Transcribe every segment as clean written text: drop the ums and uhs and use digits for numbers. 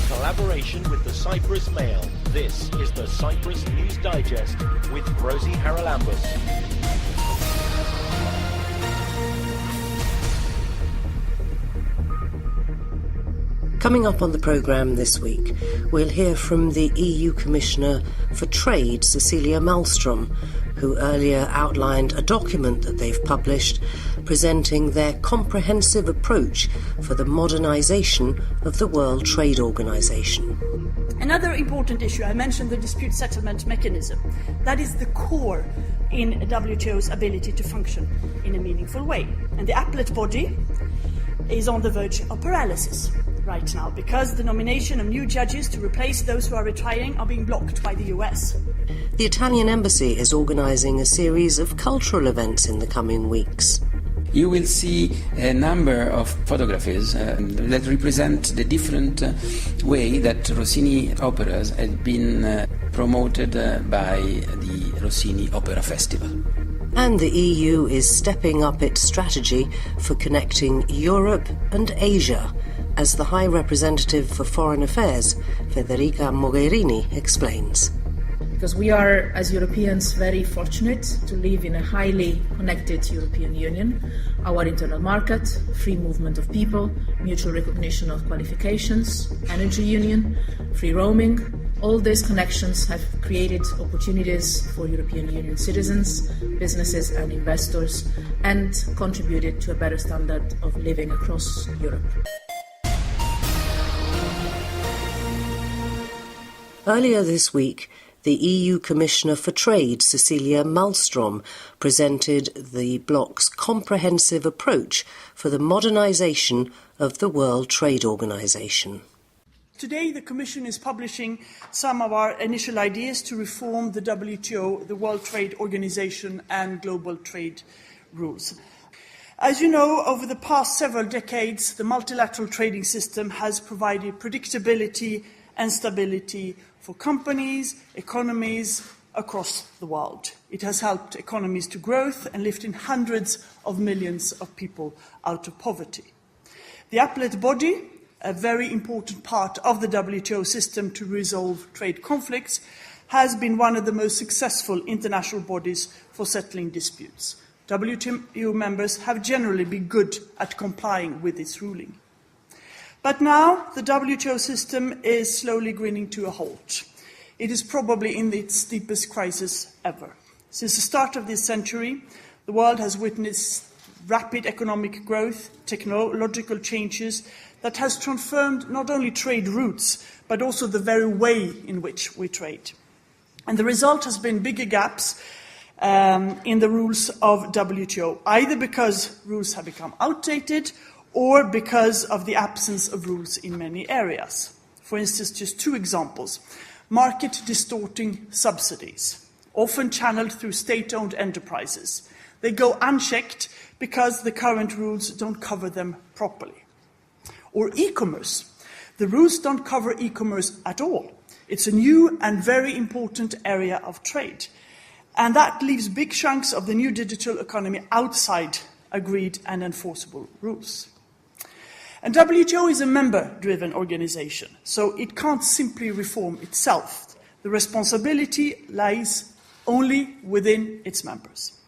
collaboration with the Cyprus Mail. This is the Cyprus News Digest with Rosie Charalambous. Coming up on the programme this week, we'll hear from the EU Commissioner for Trade, Cecilia Malmström, who earlier outlined a document that they've published presenting their comprehensive approach for the modernisation of the World Trade Organization. Another important issue, I mentioned the dispute settlement mechanism. That is the core in WTO's ability to function in a meaningful way. And the appellate body is on the verge of paralysis right now because the nomination of new judges to replace those who are retiring are being blocked by the US. The Italian embassy is organising a series of cultural events in the coming weeks. You will see a number of photographs that represent the different way that Rossini operas have been promoted by the Rossini Opera Festival. And the EU is stepping up its strategy for connecting Europe and Asia, as the High Representative for Foreign Affairs, Federica Mogherini, explains. Because we are, as Europeans, very fortunate to live in a highly connected European Union. Our internal market, free movement of people, mutual recognition of qualifications, energy union, free roaming, all these connections have created opportunities for European Union citizens, businesses and investors, and contributed to a better standard of living across Europe. Earlier this week, the EU Commissioner for Trade, Cecilia Malmström, presented the bloc's comprehensive approach for the modernisation of the World Trade Organization. Today, the Commission is publishing some of our initial ideas to reform the WTO, the World Trade Organization, and global trade rules. As you know, over the past several decades, the multilateral trading system has provided predictability and stability for companies, economies across the world. It has helped economies to growth and lifting hundreds of millions of people out of poverty. The appellate body, a very important part of the WTO system to resolve trade conflicts, has been one of the most successful international bodies for settling disputes. WTO members have generally been good at complying with its ruling. But now the WTO system is slowly grinding to a halt. It is probably in its deepest crisis ever. Since the start of this century, the world has witnessed rapid economic growth, technological changes that has transformed not only trade routes, but also the very way in which we trade. And the result has been bigger gaps in the rules of WTO, either because rules have become outdated or because of the absence of rules in many areas. For instance, just two examples. Market-distorting subsidies, often channeled through state-owned enterprises. They go unchecked because the current rules don't cover them properly. Or e-commerce. The rules don't cover e-commerce at all. It's a new and very important area of trade. And that leaves big chunks of the new digital economy outside agreed and enforceable rules. And WTO is a member-driven organization, so it can't simply reform itself. The responsibility lies only within its members.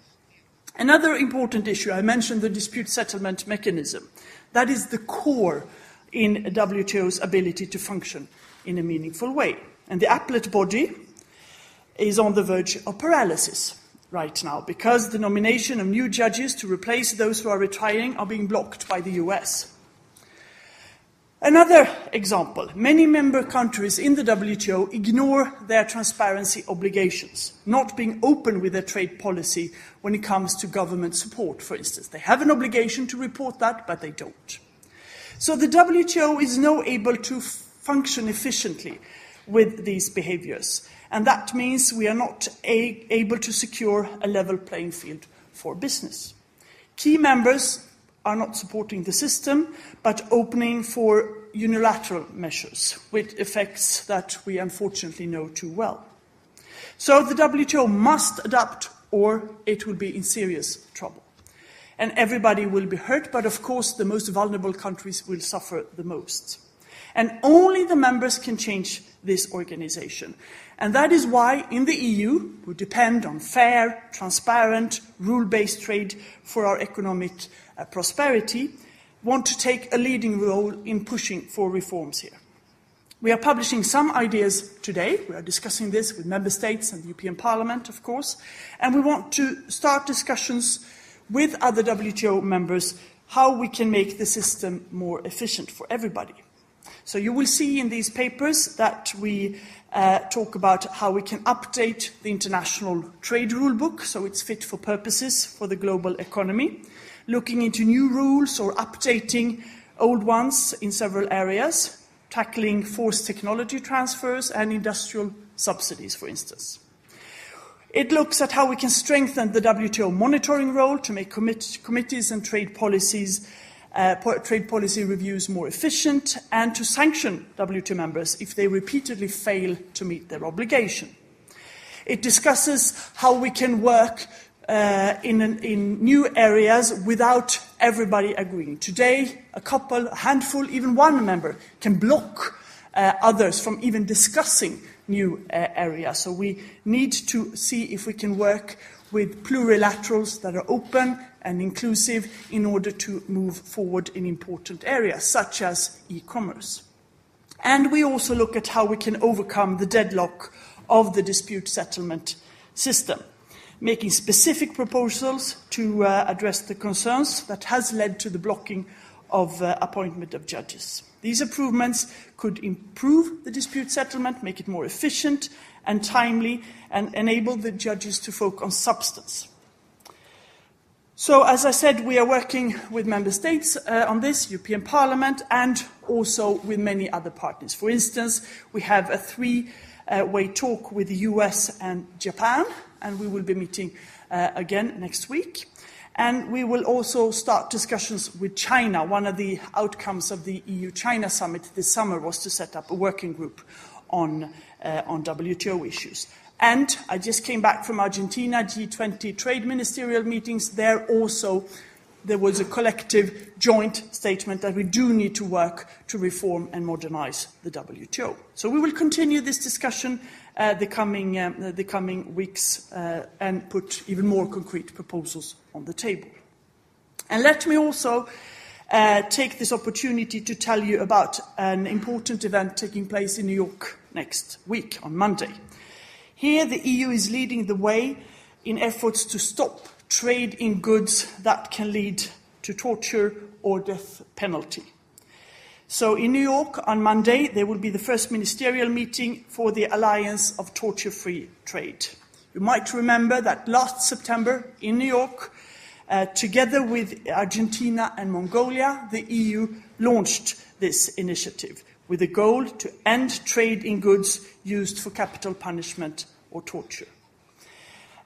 Another important issue, I mentioned the dispute settlement mechanism. That is the core in WTO's ability to function in a meaningful way. And the appellate body is on the verge of paralysis right now because the nomination of new judges to replace those who are retiring are being blocked by the US. Another example, many member countries in the WTO ignore their transparency obligations, not being open with their trade policy when it comes to government support, for instance. They have an obligation to report that, but they don't. So the WTO is now able to function efficiently with these behaviors, and that means we are not able to secure a level playing field for business. Key members are not supporting the system, but opening for unilateral measures, with effects that we unfortunately know too well. So the WTO must adapt, or it will be in serious trouble. And everybody will be hurt, but of course the most vulnerable countries will suffer the most. And only the members can change this organization. And that is why in the EU, we depend on fair, transparent, rule-based trade for our economic prosperity, want to take a leading role in pushing for reforms here. We are publishing some ideas today. We are discussing this with member states and the European Parliament, of course, and we want to start discussions with other WTO members how we can make the system more efficient for everybody. So you will see in these papers that we talk about how we can update the international trade rule book so it's fit for purposes for the global economy, looking into new rules or updating old ones in several areas, tackling forced technology transfers and industrial subsidies, for instance. It looks at how we can strengthen the WTO monitoring role to make committees and trade policy reviews more efficient, and to sanction WTO members if they repeatedly fail to meet their obligation. It discusses how we can work in new areas without everybody agreeing. Today, a handful, even one member can block others from even discussing new areas. So we need to see if we can work with plurilaterals that are open and inclusive in order to move forward in important areas, such as e-commerce. And we also look at how we can overcome the deadlock of the dispute settlement system, making specific proposals to address the concerns that has led to the blocking of appointment of judges. These improvements could improve the dispute settlement, make it more efficient and timely, and enable the judges to focus on substance. So, as I said, we are working with member states on this, European Parliament, and also with many other partners. For instance, we have a three-way talk with the US and Japan, and we will be meeting again next week. And we will also start discussions with China. One of the outcomes of the EU-China summit this summer was to set up a working group on WTO issues. And I just came back from Argentina, G20 trade ministerial meetings. There was a collective joint statement that we do need to work to reform and modernize the WTO. So we will continue this discussion the coming weeks and put even more concrete proposals on the table. And let me also take this opportunity to tell you about an important event taking place in New York next week, on Monday. Here, the EU is leading the way in efforts to stop trade in goods that can lead to torture or death penalty. So in New York on Monday, there will be the first ministerial meeting for the Alliance of Torture-Free Trade. You might remember that last September in New York, together with Argentina and Mongolia, the EU launched this initiative with a goal to end trade in goods used for capital punishment or torture.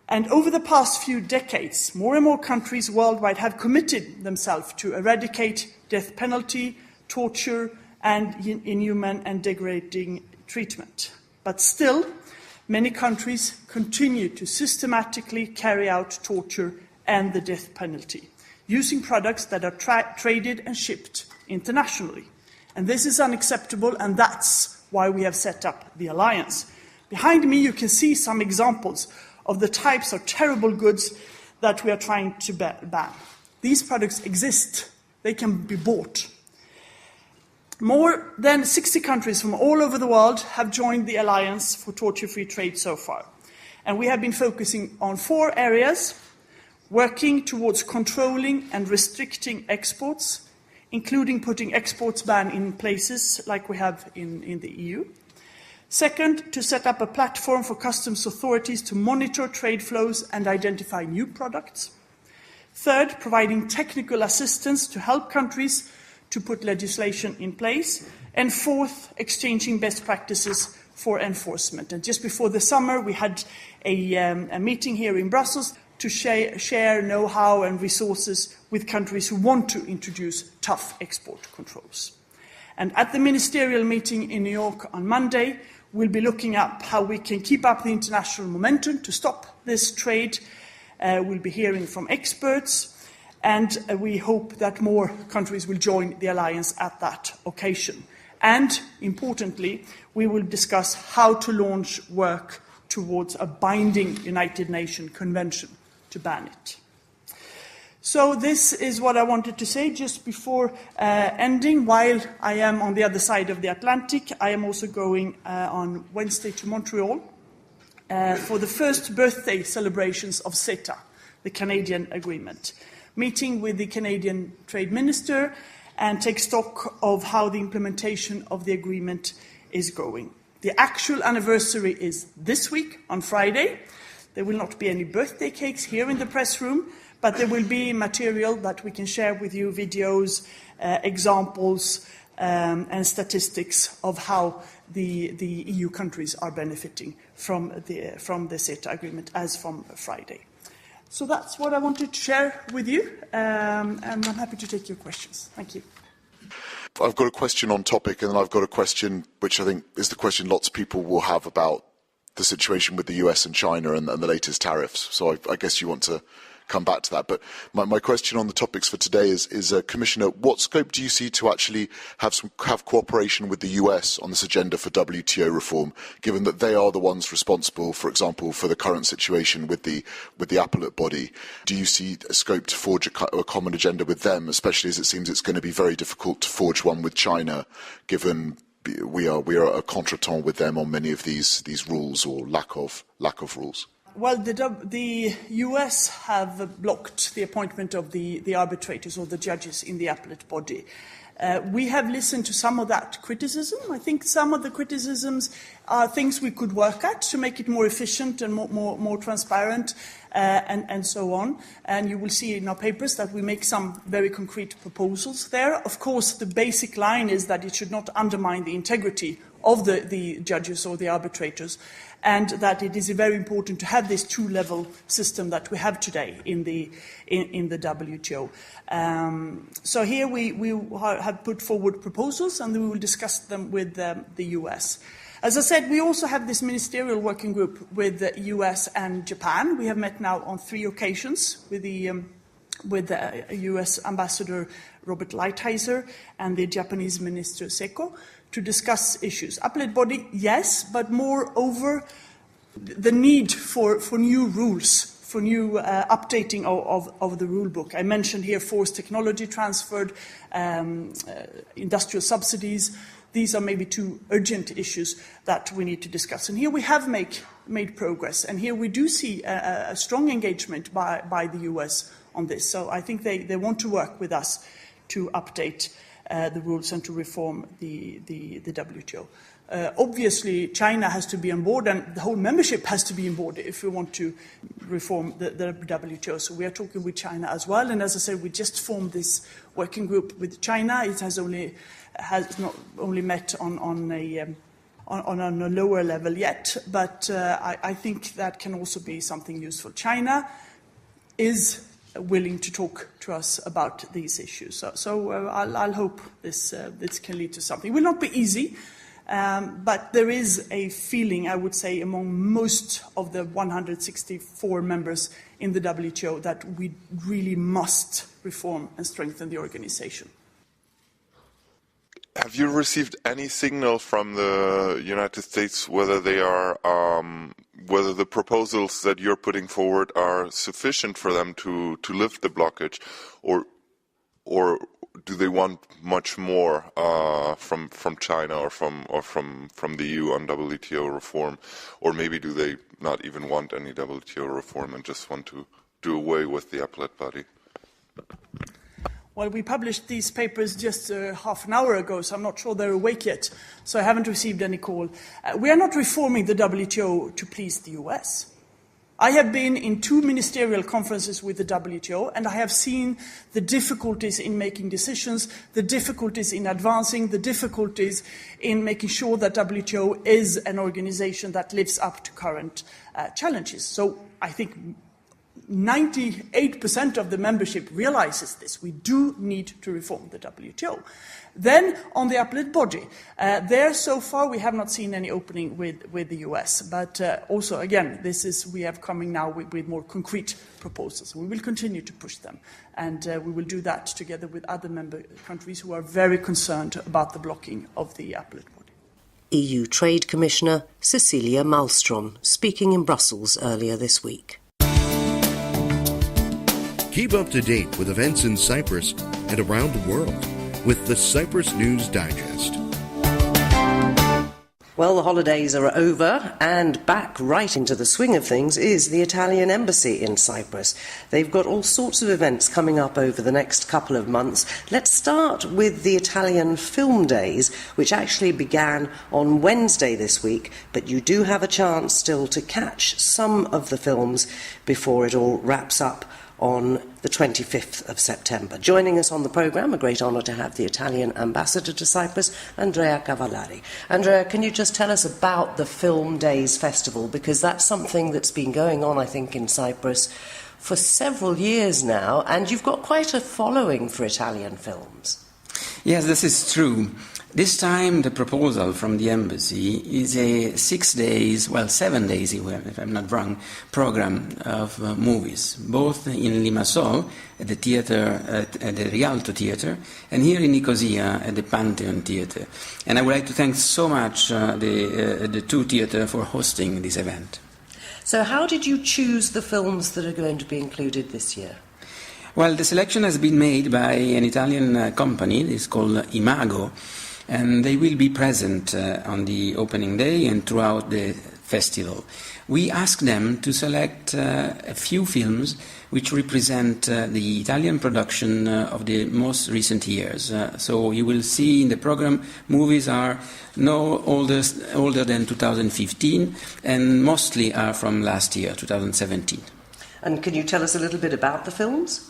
And over the past few decades, more and more countries worldwide have committed themselves to eradicate death penalty, torture, and inhuman and degrading treatment. But still, many countries continue to systematically carry out torture and the death penalty, using products that are traded and shipped internationally. And this is unacceptable, and that's why we have set up the alliance. Behind me, you can see some examples of the types of terrible goods that we are trying to ban. These products exist. They can be bought. More than 60 countries from all over the world have joined the Alliance for Torture-Free Trade so far. And we have been focusing on 4 areas: working towards controlling and restricting exports, including putting exports ban in places like we have in the EU. Second, to set up a platform for customs authorities to monitor trade flows and identify new products. Third, providing technical assistance to help countries to put legislation in place. And fourth, exchanging best practices for enforcement. And just before the summer, we had a meeting here in Brussels to share know-how and resources with countries who want to introduce tough export controls. And at the ministerial meeting in New York on Monday, we'll be looking at how we can keep up the international momentum to stop this trade. We'll be hearing from experts, and we hope that more countries will join the alliance at that occasion. And, importantly, we will discuss how to launch work towards a binding United Nations Convention to ban it. So this is what I wanted to say just before ending. While I am on the other side of the Atlantic, I am also going on Wednesday to Montreal for the first birthday celebrations of CETA, the Canadian agreement, meeting with the Canadian Trade Minister and take stock of how the implementation of the agreement is going. The actual anniversary is this week, on Friday. There will not be any birthday cakes here in the press room, but there will be material that we can share with you, videos, examples, and statistics of how the EU countries are benefiting from the CETA agreement as from Friday. So that's what I wanted to share with you, and I'm happy to take your questions. Thank you. I've got a question on topic, and then I've got a question which I think is the question lots of people will have about the situation with the US and China and the latest tariffs. So I guess you want to come back to that. But my question on the topics for today is Commissioner, what scope do you see to actually have cooperation with the US on this agenda for WTO reform, given that they are the ones responsible, for example, for the current situation with the appellate body? Do you see a scope to forge a common agenda with them, especially as it seems it's going to be very difficult to forge one with China, given we are a contretemps with them on many of these rules or lack of rules? Well, the US have blocked the appointment of the arbitrators or the judges in the appellate body. We have listened to some of that criticism. I think some of the criticisms are things we could work at to make it more efficient and more transparent and so on. And you will see in our papers that we make some very concrete proposals there. Of course, the basic line is that it should not undermine the integrity of the judges or the arbitrators, and that it is very important to have this two-level system that we have today in the WTO. So here we have put forward proposals, and we will discuss them with the US. As I said, we also have this ministerial working group with the US and Japan. We have met now on 3 occasions with the US Ambassador Robert Lighthizer and the Japanese Minister Seko, to discuss issues. Appellate body, yes, but moreover, the need for new rules, for new updating of the rule book. I mentioned here forced technology transferred, industrial subsidies. These are maybe 2 urgent issues that we need to discuss. And here we have made progress, and here we do see a strong engagement by the US on this. So I think they want to work with us to update the rules and to reform the WTO. Obviously, China has to be on board, and the whole membership has to be on board if we want to reform the WTO. So we are talking with China as well. And as I said, we just formed this working group with China. It has not only met on a lower level yet, but I think that can also be something useful. China is willing to talk to us about these issues. So I'll hope this can lead to something. It will not be easy, but there is a feeling, I would say, among most of the 164 members in the WTO that we really must reform and strengthen the organization. Have you received any signal from the United States whether they are, whether the proposals that you're putting forward are sufficient for them to lift the blockage, or do they want much more from China or from the EU on WTO reform, or maybe do they not even want any WTO reform and just want to do away with the appellate body? Well, we published these papers just half an hour ago, so I'm not sure they're awake yet. So I haven't received any call. We are not reforming the WTO to please the US. I have been in 2 ministerial conferences with the WTO, and I have seen the difficulties in making decisions, the difficulties in advancing, the difficulties in making sure that WTO is an organization that lives up to current challenges. So I think 98% of the membership realizes this. We do need to reform the WTO. Then, on the appellate body, there so far we have not seen any opening with the US. But also, again, we have coming now with more concrete proposals. We will continue to push them. And we will do that together with other member countries who are very concerned about the blocking of the appellate body. EU Trade Commissioner Cecilia Malmström speaking in Brussels earlier this week. Keep up to date with events in Cyprus and around the world with the Cyprus News Digest. Well, the holidays are over, and back right into the swing of things is the Italian Embassy in Cyprus. They've got all sorts of events coming up over the next couple of months. Let's start with the Italian Film Days, which actually began on Wednesday this week, but you do have a chance still to catch some of the films before it all wraps up on the 25th of September. Joining us on the programme, a great honour to have the Italian ambassador to Cyprus, Andrea Cavallari. Andrea, can you just tell us about the Film Days Festival? Because that's something that's been going on, I think, in Cyprus for several years now, and you've got quite a following for Italian films. Yes, this is true. This time the proposal from the embassy is a 7 days, if I'm not wrong, program of movies, both in Limassol at the theatre, at the Rialto Theatre, and here in Nicosia at the Pantheon Theatre. And I would like to thank so much the two theatres for hosting this event. So how did you choose the films that are going to be included this year? Well, the selection has been made by an Italian company. It's called Imago, and they will be present on the opening day and throughout the festival. We asked them to select a few films which represent the Italian production of the most recent years. So you will see in the program movies are no older than 2015 and mostly are from last year, 2017. And can you tell us a little bit about the films?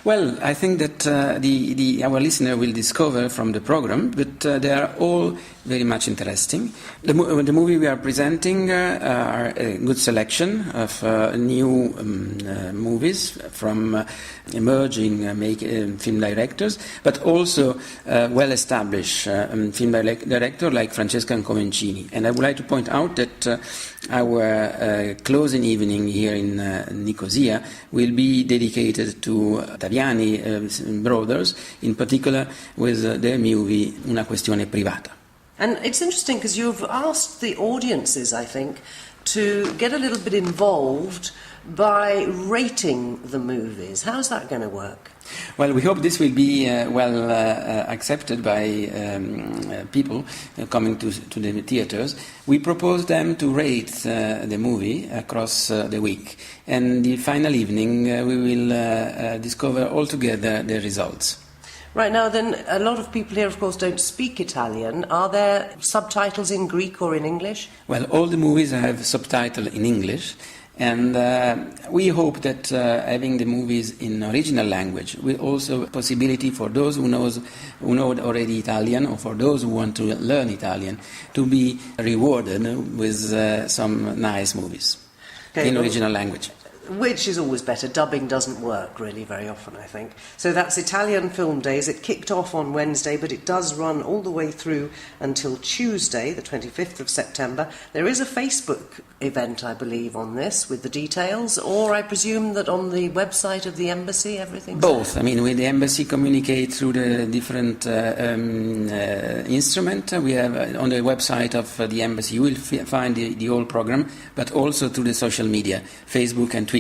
Well, I think that our listener will discover from the program, but they are all very much interesting. The movie we are presenting are a good selection of new movies from emerging film directors, but also well-established film director like Francesca Comencini. And I would like to point out that our closing evening here in Nicosia will be dedicated to Taviani brothers, in particular with their movie Una questione privata. And it's interesting because you've asked the audiences, I think, to get a little bit involved by rating the movies. How's that going to work? Well, we hope this will be accepted by people coming to the theatres. We propose them to rate the movie across the week, and the final evening we will discover altogether the results. Right, now then, a lot of people here, of course, don't speak Italian. Are there subtitles in Greek or in English? Well, all the movies have subtitles in English. And we hope that having the movies in original language will also a possibility for those who know already Italian, or for those who want to learn Italian, to be rewarded with some nice movies in original language. Which is always better. Dubbing doesn't work really very often, I think. So that's Italian Film Days. It kicked off on Wednesday, but it does run all the way through until Tuesday, the 25th of September. There is a Facebook event, I believe, on this with the details, or I presume that on the website of the embassy everything's both. there? I mean, when the embassy communicate through the different instrument, we have on the website of the embassy you will find the whole program, but also through the social media, Facebook and Twitter.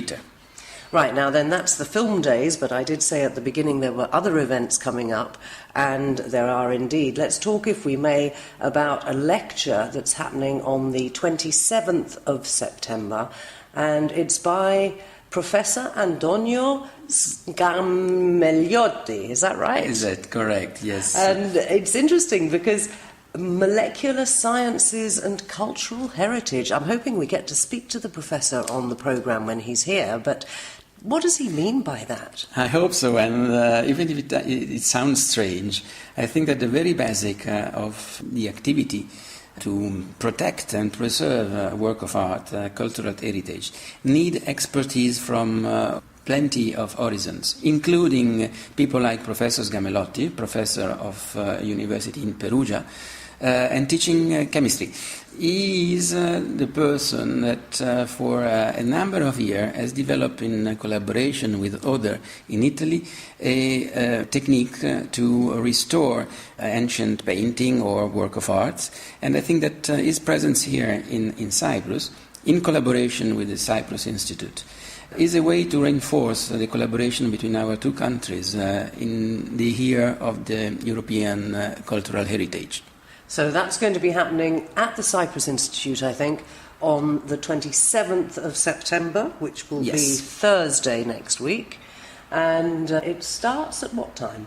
Right, now then, that's the Film Days, but I did say at the beginning there were other events coming up, and there are indeed. Let's talk, if we may, about a lecture that's happening on the 27th of September, and it's by Professor Antonio Scamegliotti. Is that right? Is that correct? Yes. And it's interesting because molecular sciences and cultural heritage. I'm hoping we get to speak to the professor on the programme when he's here, but what does he mean by that? I hope so, and even if it sounds strange, I think that the very basic of the activity to protect and preserve a work of art, cultural heritage, need expertise from plenty of horizons, including people like Professor Sgamelotti, professor of University in Perugia, and teaching chemistry. He is the person that for a number of years has developed in collaboration with others in Italy a technique to restore ancient painting or work of art. And I think that his presence here in Cyprus, in collaboration with the Cyprus Institute, is a way to reinforce the collaboration between our two countries in the year of the European cultural heritage. So that's going to be happening at the Cyprus Institute, I think, on the 27th of September, which will be Thursday next week. And it starts at what time?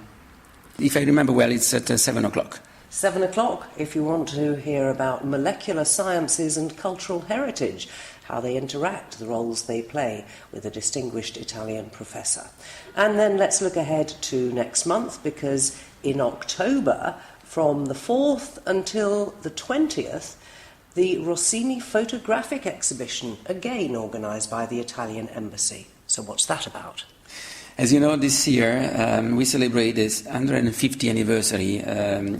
If I remember well, it's at 7 o'clock. 7 o'clock, if you want to hear about molecular sciences and cultural heritage, how they interact, the roles they play with a distinguished Italian professor. And then let's look ahead to next month, because in October, from the 4th until the 20th, the Rossini photographic exhibition, again organised by the Italian Embassy. So what's that about? As you know, this year we celebrate this 150th anniversary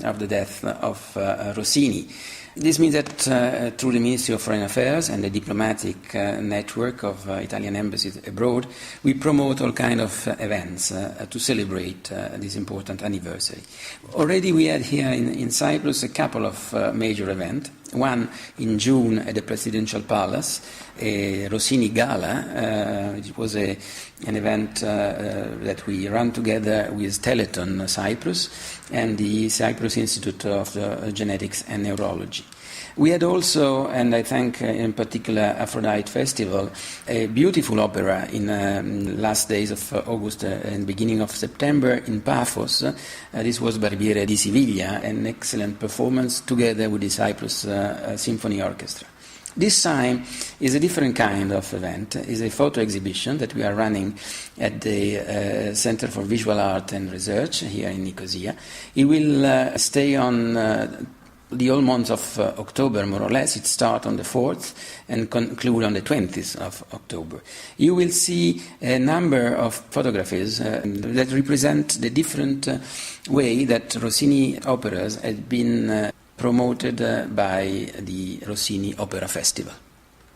of the death of Rossini. This means that through the Ministry of Foreign Affairs and the diplomatic network of Italian embassies abroad, we promote all kinds of events to celebrate this important anniversary. Already we had here in Cyprus a couple of major events. One in June at the Presidential Palace, a Rossini Gala. It was an event that we ran together with Teleton Cyprus and the Cyprus Institute of Genetics and Neurology. We had also, and I thank in particular Aphrodite Festival, a beautiful opera in last days of August and beginning of September in Paphos. This was Barbiere di Siviglia, an excellent performance together with the Cyprus Symphony Orchestra. This time is a different kind of event. It's a photo exhibition that we are running at the Center for Visual Art and Research here in Nicosia. It will stay on the whole month of October, more or less. It starts on the 4th and conclude on the 20th of October. You will see a number of photographies that represent the different way that Rossini operas have been promoted by the Rossini Opera Festival.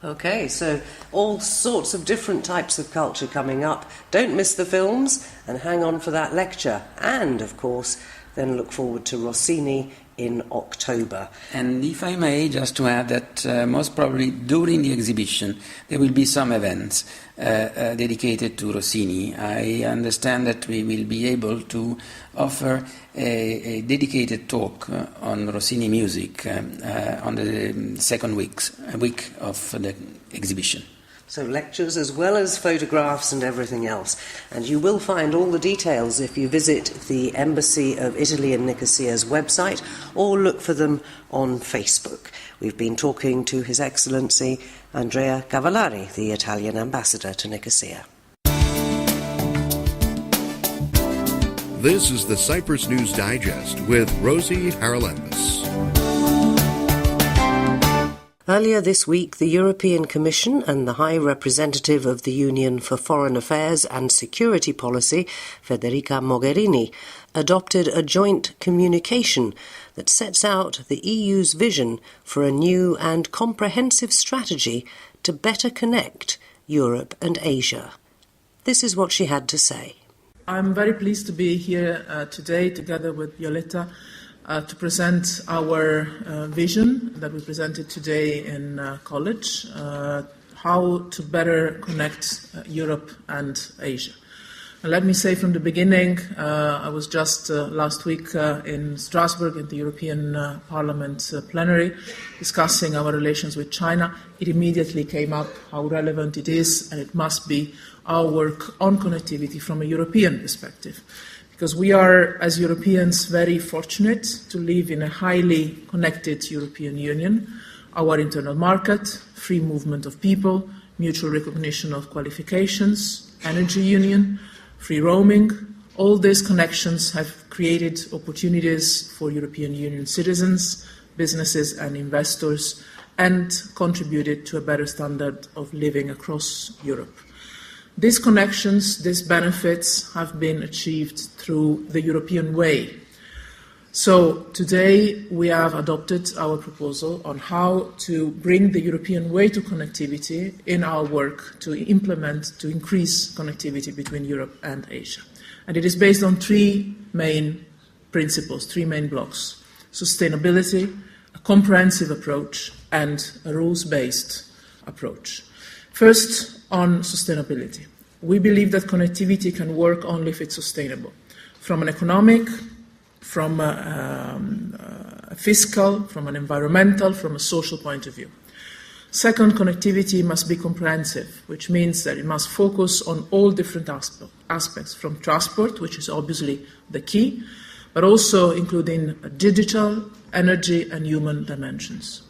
Okay, so all sorts of different types of culture coming up. Don't miss the films and hang on for that lecture. And, of course, then look forward to Rossini in October. And if I may, just to add that most probably during the exhibition there will be some events dedicated to Rossini. I understand that we will be able to offer a dedicated talk on Rossini music on the second week of the exhibition. So lectures as well as photographs and everything else. And you will find all the details if you visit the Embassy of Italy in Nicosia's website or look for them on Facebook. We've been talking to His Excellency Andrea Cavallari, the Italian ambassador to Nicosia. This is the Cyprus News Digest with Rosie Charalambous. Earlier this week, the European Commission and the High Representative of the Union for Foreign Affairs and Security Policy, Federica Mogherini, adopted a joint communication that sets out the EU's vision for a new and comprehensive strategy to better connect Europe and Asia. This is what she had to say. I'm very pleased to be here today together with Violetta to present our vision that we presented today in college, how to better connect Europe and Asia. And let me say from the beginning, I was just last week in Strasbourg in the European Parliament plenary discussing our relations with China. It immediately came up how relevant it is, and it must be our work on connectivity from a European perspective. Because we are, as Europeans, very fortunate to live in a highly connected European Union. Our internal market, free movement of people, mutual recognition of qualifications, energy union, free roaming, all these connections have created opportunities for European Union citizens businesses and investors, and contributed to a better standard of living across Europe. These connections, these benefits have been achieved through the European way. So today we have adopted our proposal on how to bring the European way to connectivity in our work to implement, to increase connectivity between Europe and Asia. And it is based on three main principles, three main blocks: sustainability, a comprehensive approach, and a rules-based approach. First, on sustainability. We believe that connectivity can work only if it's sustainable, from an economic, from a fiscal, from an environmental, from a social point of view. Second, connectivity must be comprehensive, which means that it must focus on all different aspects, from transport, which is obviously the key, but also including digital, energy, and human dimensions.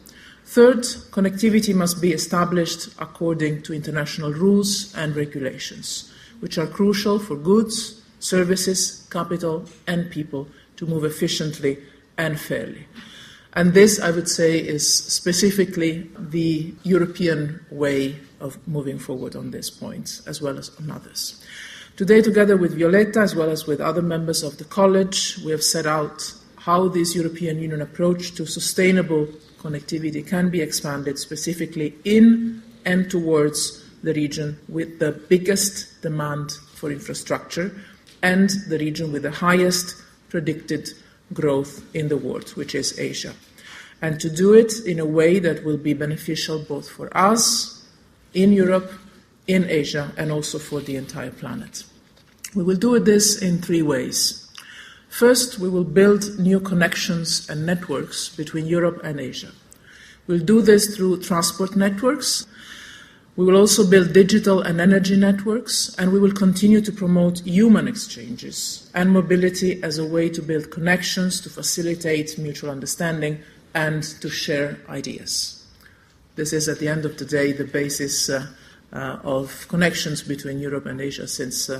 Third, connectivity must be established according to international rules and regulations, which are crucial for goods, services, capital, and people to move efficiently and fairly. And this, I would say, is specifically the European way of moving forward on this point, as well as on others. Today, together with Violetta, as well as with other members of the College, we have set out how this European Union approach to sustainable connectivity can be expanded specifically in and towards the region with the biggest demand for infrastructure and the region with the highest predicted growth in the world, which is Asia. And to do it in a way that will be beneficial both for us in Europe, in Asia, and also for the entire planet. We will do this in three ways. First, we will build new connections and networks between Europe and Asia. We'll do this through transport networks. We will also build digital and energy networks, and we will continue to promote human exchanges and mobility as a way to build connections, to facilitate mutual understanding, and to share ideas. This is, at the end of the day, the basis of connections between Europe and Asia since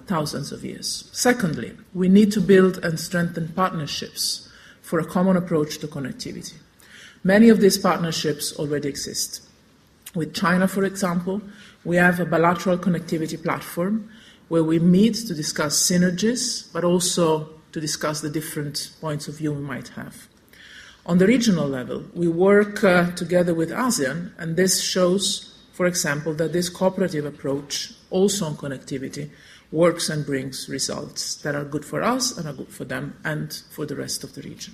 thousands of years. Secondly, we need to build and strengthen partnerships for a common approach to connectivity. Many of these partnerships already exist. With China, for example, we have a bilateral connectivity platform where we meet to discuss synergies, but also to discuss the different points of view we might have. On the regional level, we work together with ASEAN, and this shows, for example, that this cooperative approach, also on connectivity, works and brings results that are good for us and are good for them and for the rest of the region.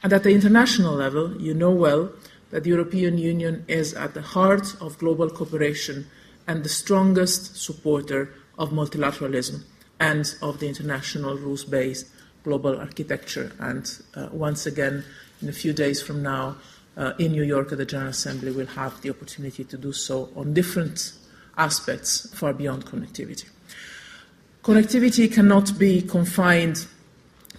And at the international level, you know well that the European Union is at the heart of global cooperation and the strongest supporter of multilateralism and of the international rules-based global architecture. And once again, in a few days from now, in New York at the General Assembly, we'll have the opportunity to do so on different aspects far beyond connectivity. Connectivity cannot be confined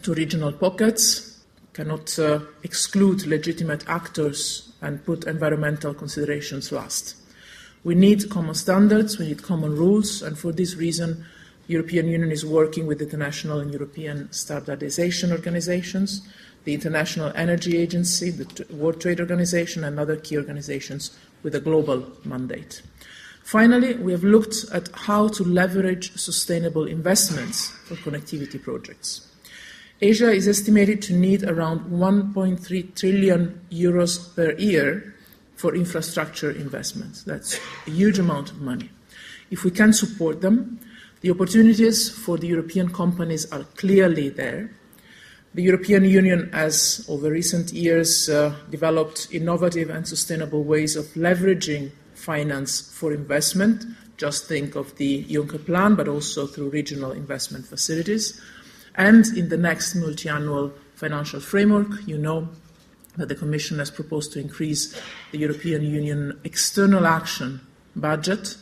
to regional pockets, cannot exclude legitimate actors and put environmental considerations last. We need common standards, we need common rules, and for this reason, the European Union is working with international and European standardization organizations, the International Energy Agency, the World Trade Organization, and other key organizations with a global mandate. Finally, we have looked at how to leverage sustainable investments for connectivity projects. Asia is estimated to need around 1.3 trillion euros per year for infrastructure investments. That's a huge amount of money. If we can support them, the opportunities for the European companies are clearly there. The European Union has, over recent years, developed innovative and sustainable ways of leveraging finance for investment. Just think of the Juncker Plan, but also through regional investment facilities. And in the next multi-annual financial framework, you know that the Commission has proposed to increase the European Union external action budget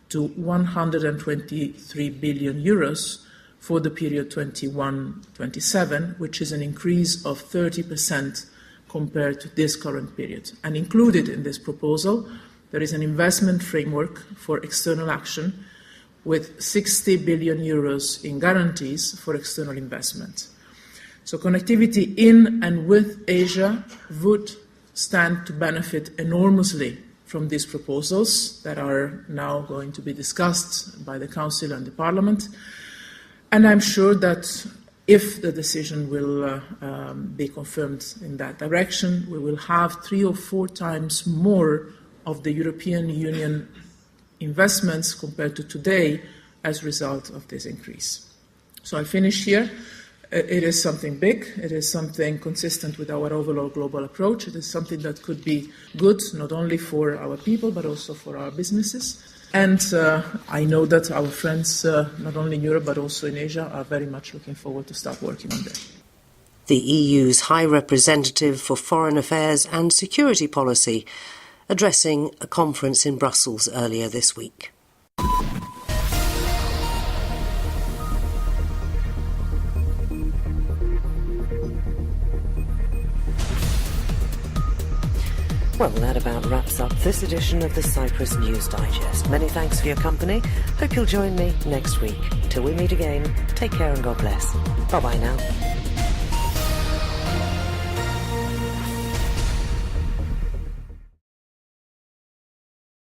to 123 billion euros for the period 21-27, which is an increase of 30% compared to this current period. And included in this proposal, there is an investment framework for external action with 60 billion euros in guarantees for external investment. So connectivity in and with Asia would stand to benefit enormously from these proposals that are now going to be discussed by the Council and the Parliament. And I'm sure that if the decision will be confirmed in that direction, we will have 3 or 4 times more of the European Union investments compared to today as a result of this increase. So I finish here. It is something big. It is something consistent with our overall global approach. It is something that could be good not only for our people but also for our businesses. And I know that our friends, not only in Europe but also in Asia, are very much looking forward to start working on that. The EU's High Representative for Foreign Affairs and Security Policy, addressing a conference in Brussels earlier this week. Well, that about wraps up this edition of the Cyprus News Digest. Many thanks for your company. Hope you'll join me next week. Till we meet again, take care and God bless. Bye-bye now.